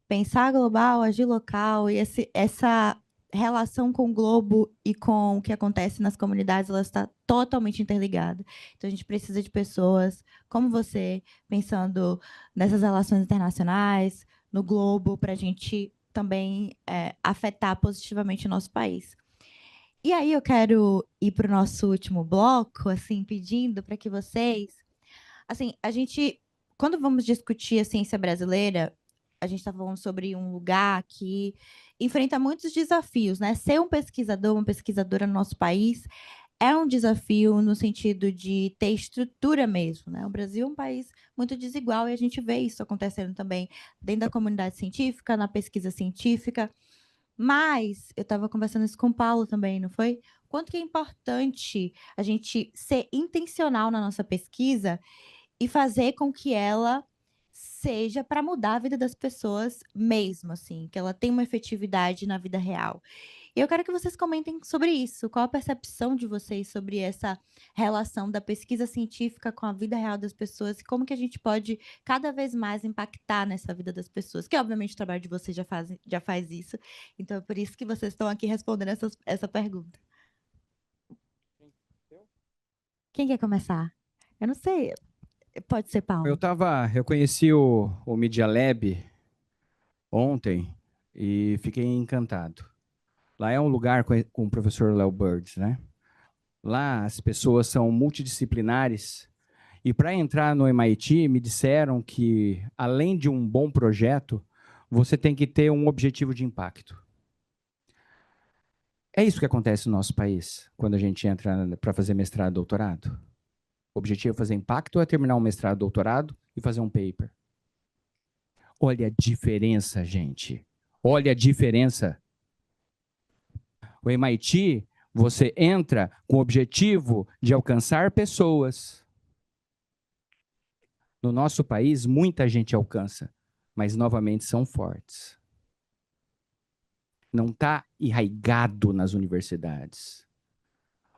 Speaker 2: pensar global, agir local, e essa relação com o globo e com o que acontece nas comunidades, ela está totalmente interligada. Então, a gente precisa de pessoas como você, pensando nessas relações internacionais, no globo, para a gente também afetar positivamente o nosso país. E aí eu quero ir para o nosso último bloco, assim, pedindo para que vocês, assim, quando vamos discutir a ciência brasileira, a gente está falando sobre um lugar que enfrenta muitos desafios, né? Ser um pesquisador, uma pesquisadora no nosso país é um desafio no sentido de ter estrutura mesmo, né? O Brasil é um país muito desigual e a gente vê isso acontecendo também dentro da comunidade científica, na pesquisa científica. Mas eu estava conversando isso com o Paulo também, não foi? Quanto que é importante a gente ser intencional na nossa pesquisa e fazer com que ela seja para mudar a vida das pessoas mesmo, assim, que ela tenha uma efetividade na vida real. E eu quero que vocês comentem sobre isso. Qual a percepção de vocês sobre essa relação da pesquisa científica com a vida real das pessoas e como que a gente pode cada vez mais impactar nessa vida das pessoas? Que, obviamente, o trabalho de vocês já faz isso. Então, é por isso que vocês estão aqui respondendo essa pergunta. Quem quer começar? Eu não sei. Pode ser Paulo.
Speaker 10: Eu conheci o Media Lab ontem e fiquei encantado. Lá é um lugar com o professor Léo Birds, né? Lá as pessoas são multidisciplinares e para entrar no MIT me disseram que, além de um bom projeto, você tem que ter um objetivo de impacto. É isso que acontece no nosso país quando a gente entra para fazer mestrado e doutorado. O objetivo é fazer impacto ou é terminar um mestrado, doutorado e fazer um paper? Olha a diferença, gente. Olha a diferença. O MIT, você entra com o objetivo de alcançar pessoas. No nosso país, muita gente alcança, mas novamente são fortes. Não está enraizado nas universidades.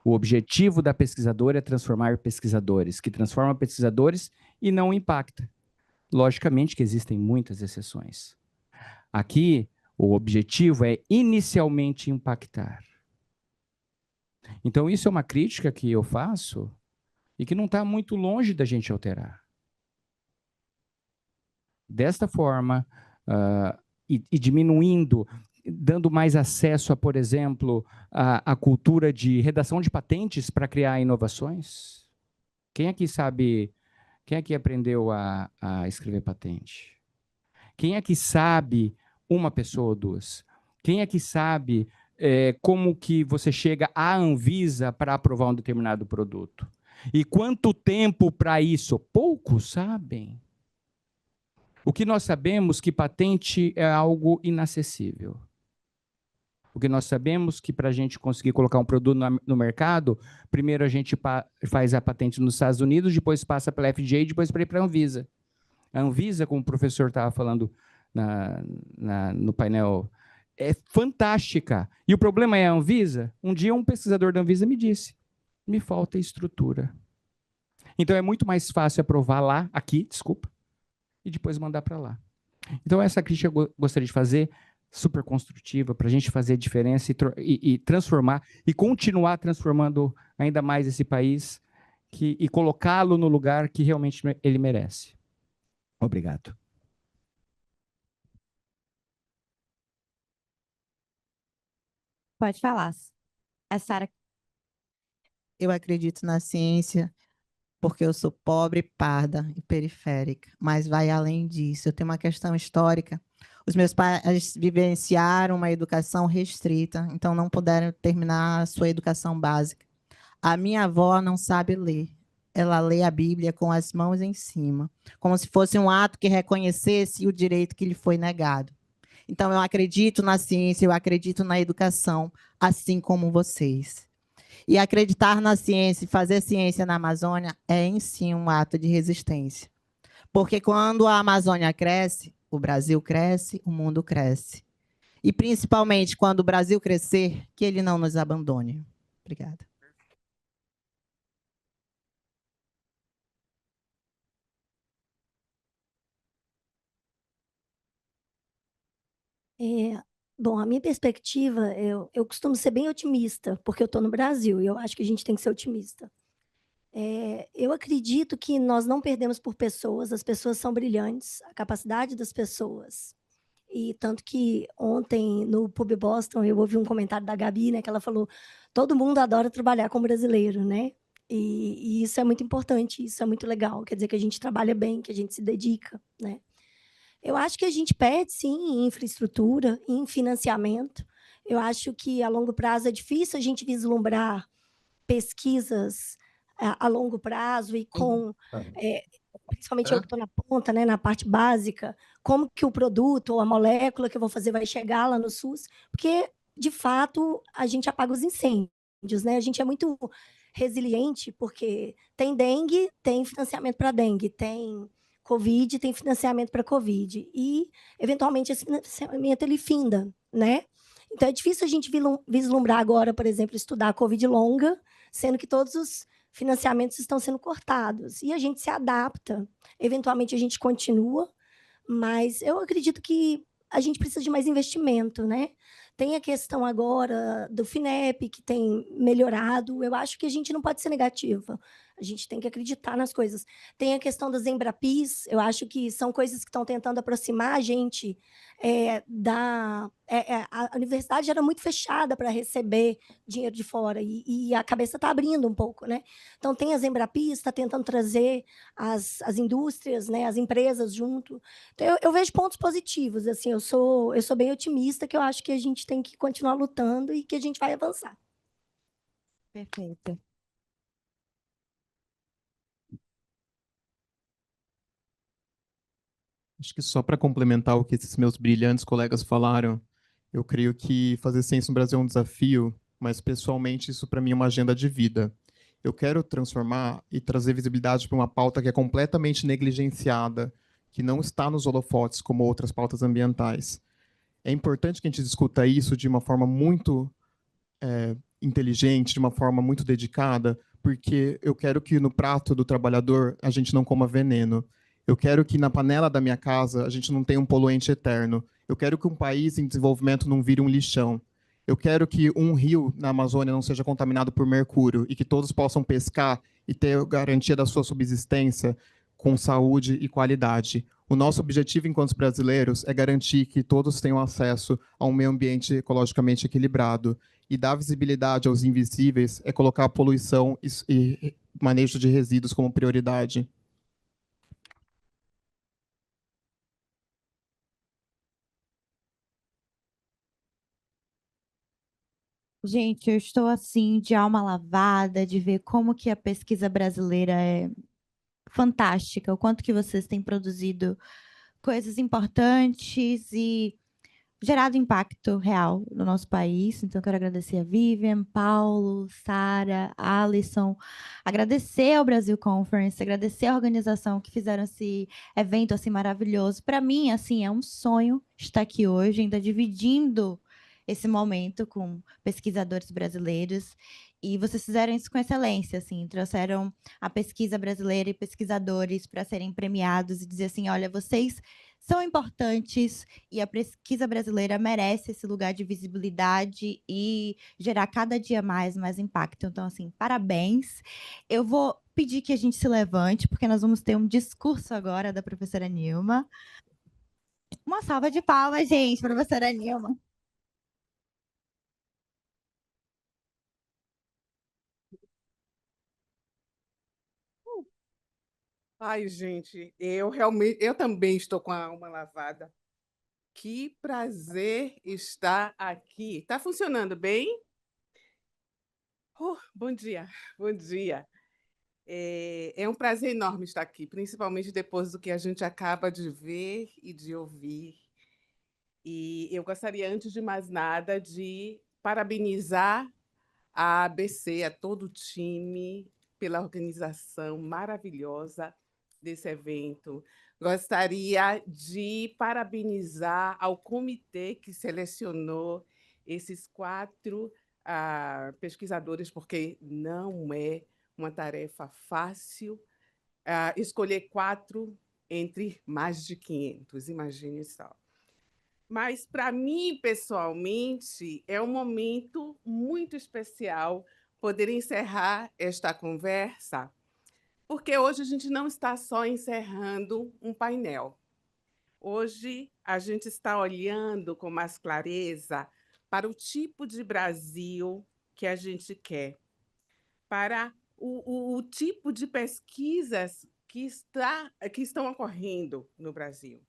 Speaker 10: O objetivo da pesquisadora é transformar pesquisadores, que transforma pesquisadores e não impacta. Logicamente que existem muitas exceções. Aqui, o objetivo é inicialmente impactar. Então, isso é uma crítica que eu faço e que não está muito longe da gente alterar. Desta forma, e diminuindo, dando mais acesso a, por exemplo, a cultura de redação de patentes para criar inovações. Quem aqui sabe, quem aqui aprendeu a escrever patente? Quem aqui sabe uma pessoa ou duas? Quem aqui sabe como que você chega à Anvisa para aprovar um determinado produto? E quanto tempo para isso? Poucos sabem. O que nós sabemos que patente é algo inacessível. O que nós sabemos que para a gente conseguir colocar um produto no mercado, primeiro a gente faz a patente nos Estados Unidos, depois passa pela FDA, depois para ir para a Anvisa. A Anvisa, como o professor estava falando no painel, é fantástica. E o problema é a Anvisa? Um dia um pesquisador da Anvisa me disse, me falta estrutura. Então é muito mais fácil aprovar lá, aqui, desculpa, e depois mandar para lá. Então essa crítica eu gostaria de fazer, super construtiva, para a gente fazer diferença e transformar, e continuar transformando ainda mais esse país e colocá-lo no lugar que realmente ele merece. Obrigado.
Speaker 2: Pode falar. A Sara.
Speaker 7: Eu acredito na ciência porque eu sou pobre, parda e periférica, mas vai além disso. Eu tenho uma questão histórica. Os meus pais vivenciaram uma educação restrita, então não puderam terminar a sua educação básica. A minha avó não sabe ler. Ela lê a Bíblia com as mãos em cima, como se fosse um ato que reconhecesse o direito que lhe foi negado. Então, eu acredito na ciência, eu acredito na educação, assim como vocês. E acreditar na ciência e fazer ciência na Amazônia é, em si, um ato de resistência. Porque quando a Amazônia cresce, o Brasil cresce, o mundo cresce. E, principalmente, quando o Brasil crescer, que ele não nos abandone. Obrigada.
Speaker 4: Bom, a minha perspectiva, eu costumo ser bem otimista, porque eu estou no Brasil e eu acho que a gente tem que ser otimista. Eu acredito que nós não perdemos por pessoas, as pessoas são brilhantes, a capacidade das pessoas. E tanto que ontem, no Pub Boston, eu ouvi um comentário da Gabi, né, que ela falou, todo mundo adora trabalhar com brasileiro, né? E isso é muito importante, isso é muito legal, quer dizer que a gente trabalha bem, que a gente se dedica, né? Eu acho que a gente perde, sim, em infraestrutura, em financiamento. Eu acho que, a longo prazo, é difícil a gente vislumbrar pesquisas a longo prazo e com, principalmente eu que estou na ponta, né, na parte básica, como que o produto ou a molécula que eu vou fazer vai chegar lá no SUS, porque, de fato, a gente apaga os incêndios, né? A gente é muito resiliente, porque tem dengue, tem financiamento para dengue, tem Covid, tem financiamento para Covid, e, eventualmente, esse financiamento ele finda, né? Então, é difícil a gente vislumbrar agora, por exemplo, estudar a Covid longa, sendo que todos os financiamentos estão sendo cortados, e a gente se adapta. Eventualmente, a gente continua, mas eu acredito que a gente precisa de mais investimento, né? Tem a questão agora do FINEP, que tem melhorado. Eu acho que a gente não pode ser negativa. A gente tem que acreditar nas coisas. Tem a questão das Embrapis, eu acho que são coisas que estão tentando aproximar a gente a universidade era muito fechada para receber dinheiro de fora, e a cabeça está abrindo um pouco, né? Então, tem as Embrapis, está tentando trazer as indústrias, né, as empresas junto. Então, eu vejo pontos positivos, assim, eu sou bem otimista, que eu acho que a gente tem que continuar lutando e que a gente vai avançar.
Speaker 2: Perfeito.
Speaker 9: Acho que só para complementar o que esses meus brilhantes colegas falaram, eu creio que fazer ciência no Brasil é um desafio, mas pessoalmente isso para mim é uma agenda de vida. Eu quero transformar e trazer visibilidade para uma pauta que é completamente negligenciada, que não está nos holofotes como outras pautas ambientais. É importante que a gente discuta isso de uma forma muito inteligente, de uma forma muito dedicada, porque eu quero que no prato do trabalhador a gente não coma veneno. Eu quero que na panela da minha casa a gente não tenha um poluente eterno. Eu quero que um país em desenvolvimento não vire um lixão. Eu quero que um rio na Amazônia não seja contaminado por mercúrio e que todos possam pescar e ter garantia da sua subsistência com saúde e qualidade. O nosso objetivo enquanto brasileiros é garantir que todos tenham acesso a um meio ambiente ecologicamente equilibrado. E dar visibilidade aos invisíveis é colocar a poluição e manejo de resíduos como prioridade.
Speaker 2: Gente, eu estou assim de alma lavada de ver como que a pesquisa brasileira é fantástica, o quanto que vocês têm produzido coisas importantes e gerado impacto real no nosso país. Então, quero agradecer a Vivian, Paulo, Sara, Alisson, agradecer ao Brasil Conference, agradecer a organização que fizeram esse evento assim maravilhoso. Para mim, assim, é um sonho estar aqui hoje, ainda dividindo esse momento com pesquisadores brasileiros. E vocês fizeram isso com excelência, assim, trouxeram a pesquisa brasileira e pesquisadores para serem premiados e dizer assim, olha, vocês são importantes e a pesquisa brasileira merece esse lugar de visibilidade e gerar cada dia mais impacto. Então, assim, parabéns. Eu vou pedir que a gente se levante, porque nós vamos ter um discurso agora da professora Nilma. Uma salva de palmas, gente, professora Nilma.
Speaker 11: Ai, gente, eu também estou com a alma lavada. Que prazer estar aqui. Está funcionando bem? Bom dia, bom dia. É um prazer enorme estar aqui, principalmente depois do que a gente acaba de ver e de ouvir. E eu gostaria, antes de mais nada, de parabenizar a ABC, a todo o time, pela organização maravilhosa desse evento. Gostaria de parabenizar ao comitê que selecionou esses 4 pesquisadores, porque não é uma tarefa fácil escolher 4 entre mais de 500, imagine só. Mas, para mim, pessoalmente, é um momento muito especial poder encerrar esta conversa, porque hoje a gente não está só encerrando um painel. Hoje a gente está olhando com mais clareza para o tipo de Brasil que a gente quer, para o tipo de pesquisas que estão ocorrendo no Brasil.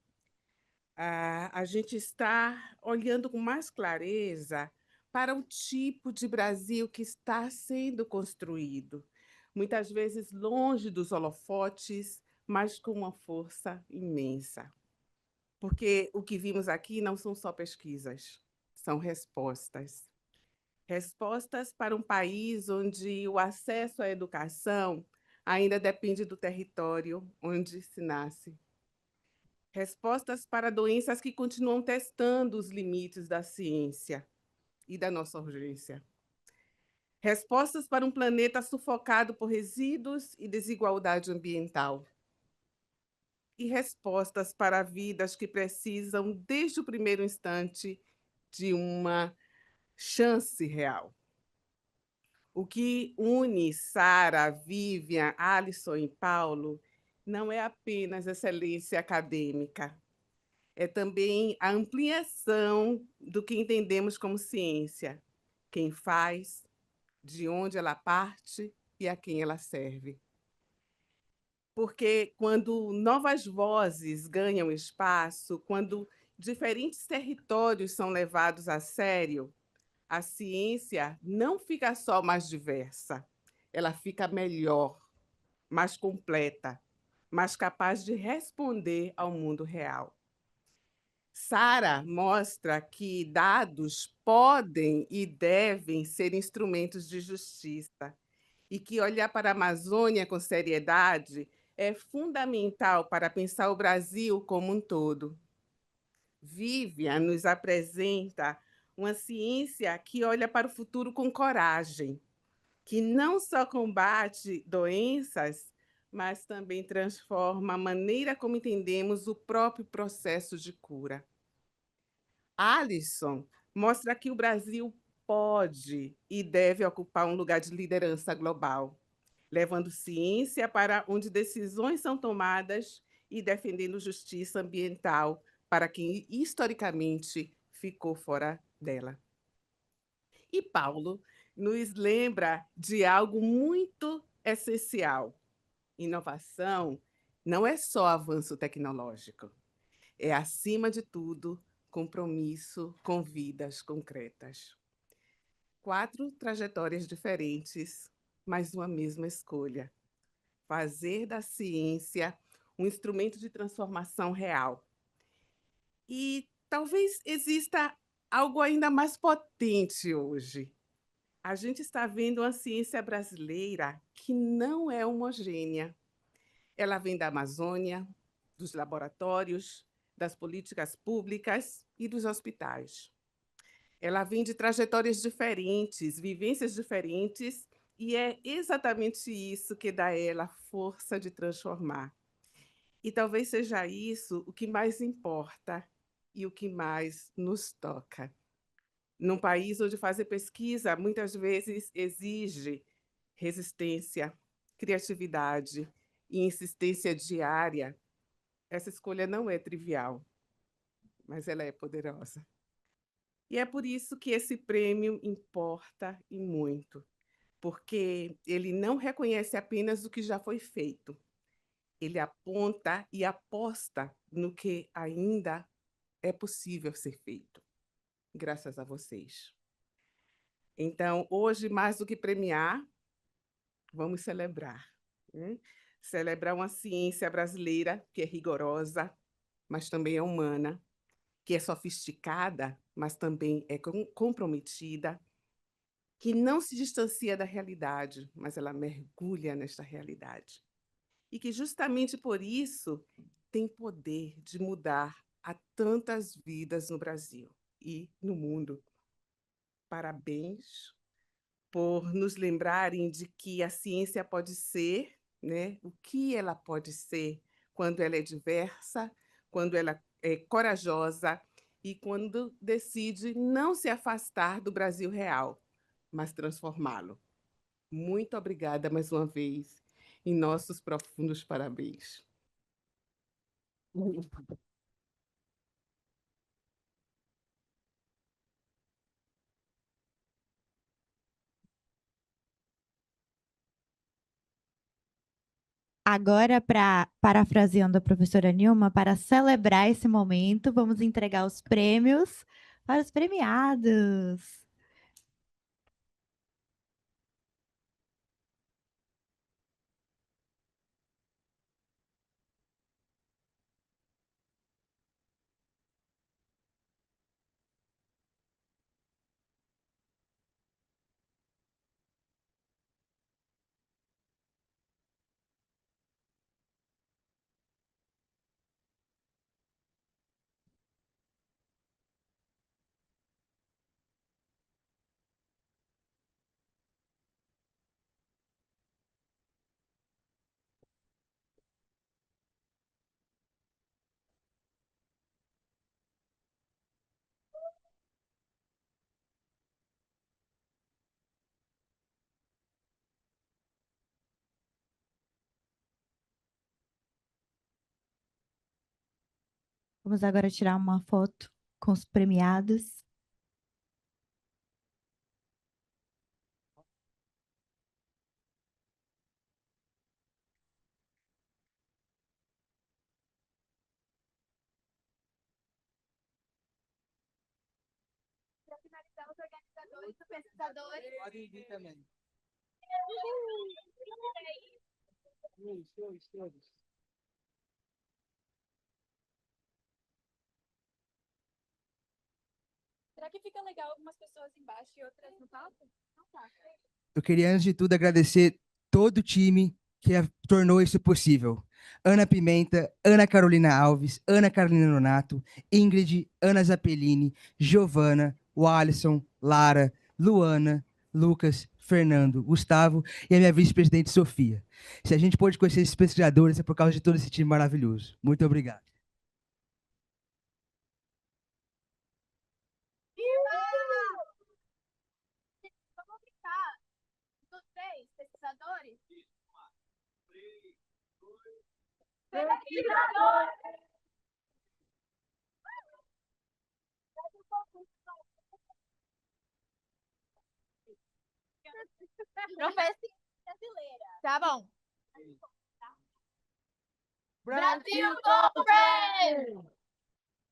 Speaker 11: A gente está olhando com mais clareza para o tipo de Brasil que está sendo construído, muitas vezes longe dos holofotes, mas com uma força imensa. Porque o que vimos aqui não são só pesquisas, são respostas. Respostas para um país onde o acesso à educação ainda depende do território onde se nasce. Respostas para doenças que continuam testando os limites da ciência e da nossa urgência. Respostas para um planeta sufocado por resíduos e desigualdade ambiental. E respostas para vidas que precisam, desde o primeiro instante, de uma chance real. O que une Sara, Vivian, Alisson e Paulo não é apenas excelência acadêmica, é também a ampliação do que entendemos como ciência, quem faz, de onde ela parte e a quem ela serve. Porque quando novas vozes ganham espaço, quando diferentes territórios são levados a sério, a ciência não fica só mais diversa, ela fica melhor, mais completa, mais capaz de responder ao mundo real. Sara mostra que dados podem e devem ser instrumentos de justiça e que olhar para a Amazônia com seriedade é fundamental para pensar o Brasil como um todo. Vivian nos apresenta uma ciência que olha para o futuro com coragem, que não só combate doenças, mas também transforma a maneira como entendemos o próprio processo de cura. Alisson mostra que o Brasil pode e deve ocupar um lugar de liderança global, levando ciência para onde decisões são tomadas e defendendo justiça ambiental para quem historicamente ficou fora dela. E Paulo nos lembra de algo muito essencial. Inovação não é só avanço tecnológico, é, acima de tudo, compromisso com vidas concretas. 4 trajetórias diferentes, mas uma mesma escolha: fazer da ciência um instrumento de transformação real. E talvez exista algo ainda mais potente hoje. A gente está vendo uma ciência brasileira que não é homogênea. Ela vem da Amazônia, dos laboratórios, das políticas públicas e dos hospitais. Ela vem de trajetórias diferentes, vivências diferentes, e é exatamente isso que dá a ela a força de transformar. E talvez seja isso o que mais importa e o que mais nos toca. Num país onde fazer pesquisa muitas vezes exige resistência, criatividade e insistência diária, essa escolha não é trivial, mas ela é poderosa. E é por isso que esse prêmio importa e muito, porque ele não reconhece apenas o que já foi feito, ele aponta e aposta no que ainda é possível ser feito, graças a vocês. Então, hoje, mais do que premiar, vamos celebrar. Né? Celebrar uma ciência brasileira que é rigorosa, mas também é humana, que é sofisticada, mas também é comprometida, que não se distancia da realidade, mas ela mergulha nesta realidade. E que justamente por isso tem poder de mudar a tantas vidas no Brasil e no mundo. Parabéns por nos lembrarem de que a ciência pode ser, né, o que ela pode ser quando ela é diversa, quando ela é corajosa e quando decide não se afastar do Brasil real, mas transformá-lo. Muito obrigada mais uma vez e nossos profundos parabéns.
Speaker 2: Agora, parafraseando a professora Nilma, para celebrar esse momento, vamos entregar os prêmios para os premiados. Vamos agora tirar uma foto com os premiados.
Speaker 12: Para finalizar, os organizadores do pesquisadores.
Speaker 1: Podem vir também. Todos.
Speaker 12: Será que fica legal algumas pessoas embaixo e outras no palco? Não tá.
Speaker 1: Eu queria, antes de tudo, agradecer todo o time que tornou isso possível. Ana Pimenta, Ana Carolina Alves, Ana Carolina Nonato, Ingrid, Ana Zappellini, Giovana, Walisson, Lara, Luana, Lucas, Fernando, Gustavo e a minha vice-presidente Sofia. Se a gente pôde conhecer esses pesquisadores é por causa de todo esse time maravilhoso. Muito obrigado.
Speaker 12: Vamos brincar dos 3 pesquisadores? Pesquisadores! Professora brasileira. Tá bom. Brasil Conference!